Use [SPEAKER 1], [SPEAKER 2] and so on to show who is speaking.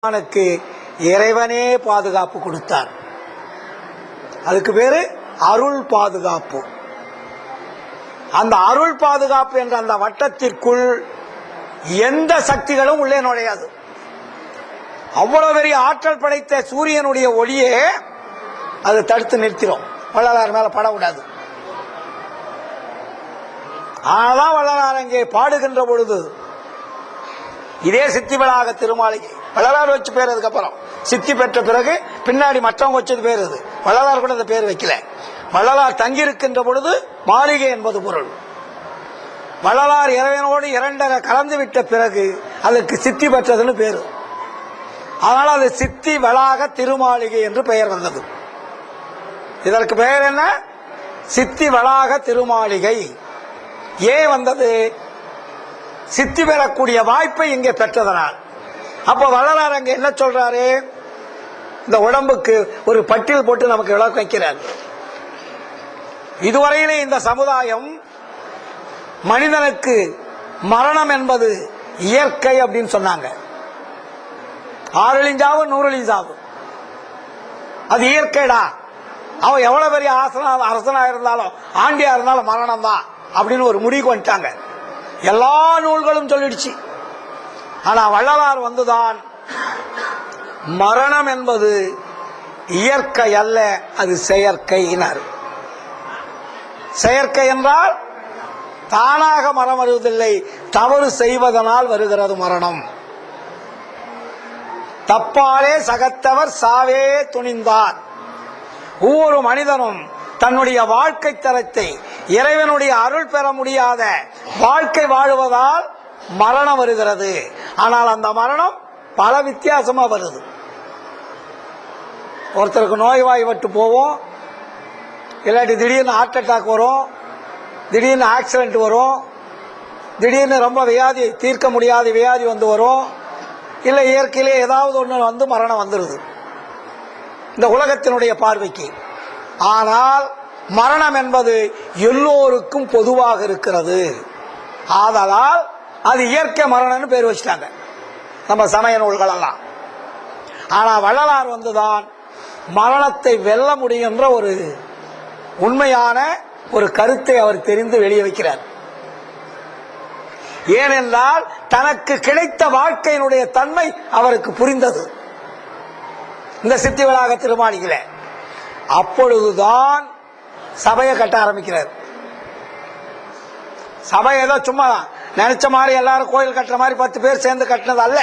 [SPEAKER 1] அவனுக்கு இறைவனே பாதுகாப்பு கொடுத்தார். அதுக்கு பேரு அருள் பாதுகாப்பு. அந்த அருள் பாதுகாப்பு என்ற அந்த வட்டத்திற்குள் எந்த சக்திகளும் உள்ளே நுழையாது. அவ்வளவு பெரிய ஆற்றல் படைத்த சூரியனுடைய ஒளியே அது தடுத்து நிறுத்திடும். வள்ளலார் மேல படக்கூடாது. ஆனால் வள்ளலார் அங்கே பாடுகின்ற பொழுது இதே சித்தி வளாக திருமாளிகை வள்ளலார் வச்சு பேர். அதுக்கப்புறம் சித்தி பெற்ற பிறகு பின்னாடி மற்றவங்க வச்சது பேர். அது வள்ளலார் கூட அந்த பேர் வைக்கல. வள்ளலார் தங்கியிருக்கின்ற பொழுது மாளிகை என்பது பொருள். வள்ளலார் இறைவனோடு இரண்டரை கலந்து விட்ட பிறகு அதற்கு சித்தி பெற்றதுன்னு பேரு. அதனால அது சித்தி வளாக திருமாளிகை என்று பெயர் வந்தது. இதற்கு பெயர் என்ன? சித்தி வளாக திருமாளிகை. ஏன் வந்தது? சித்தி பெறக்கூடிய வாய்ப்பை இங்கே பெற்றதனால். அப்ப வள்ளலார் அங்க என்ன சொல்றாரு? இந்த உடம்புக்கு ஒரு பட்டியல் போட்டு நமக்கு விளக்கு வைக்கிறார். இதுவரையிலே இந்த சமுதாயம் மனிதனுக்கு மரணம் என்பது இயற்கை அப்படின்னு சொன்னாங்க. 6 சாவு 100 சாவு அது இயற்கைடா. அவன் எவ்வளவு பெரிய அரசனா இருந்தாலும் ஆண்டியா இருந்தாலும் மரணம் தான் அப்படின்னு ஒரு முடிவுக்கு வந்துட்டாங்க. எல்லா நூல்களும் சொல்லிடுச்சு. ஆனா வள்ளலார் வந்துதான் மரணம் என்பது இயற்கை அல்ல, அது செயற்கையினர். செயற்கை என்றால் தானாக மரணம் வருவதில்லை, தவறு செய்வதனால் வருகிறது மரணம். தப்பாலே சகத்தவர் சாவே துணிந்தார். ஒவ்வொரு மனிதனும் தன்னுடைய வாழ்க்கை தரத்தை இறைவனுடைய அருள் பெற முடியாத வாழ்க்கை வாழுவதால் மரணம் வருகிறது. ஆனால் அந்த மரணம் பல வித்தியாசமா வருது. ஒருத்தருக்கு நோய்வாய்ப்பட்டு போவோம், இல்லாட்டி திடீர்னு ஹார்ட் அட்டாக் வரும், திடீர்னு ஆக்சிடென்ட் வரும், திடீர்னு ரொம்ப வியாதி தீர்க்க முடியாத வியாதி வந்து வரும், இல்லை இயற்கையிலே ஏதாவது ஒன்று வந்து மரணம் வந்துடுது இந்த உலகத்தினுடைய பார்வைக்கு. ஆனால் மரணம் என்பது எல்லோருக்கும் பொதுவாக இருக்கிறது. ஆதலால் அது இயற்கை மரணம்னு பேர் வச்சிட்டாங்க நம்ம சமய நூல்கள் எல்லாம். ஆனா வள்ளலார் வந்துதான் மரணத்தை வெல்ல முடியுன்ற ஒரு உண்மையான ஒரு கருத்தை அவர் தெரிந்து வெளியே வைக்கிறார். ஏனென்றால் தனக்கு கிடைத்த வாழ்க்கையினுடைய தன்மை அவருக்கு புரிந்தது இந்த சித்தி வளாக திருமாளிகையில. அப்பொழுதுதான் சபையை கட்ட ஆரம்பிக்கிறார். சபை ஏதோ சும்மா நினைச்ச மாதிரி எல்லாரும் கோயில் கட்டுற மாதிரி 10 பேர் சேர்ந்து கட்டினது அல்ல.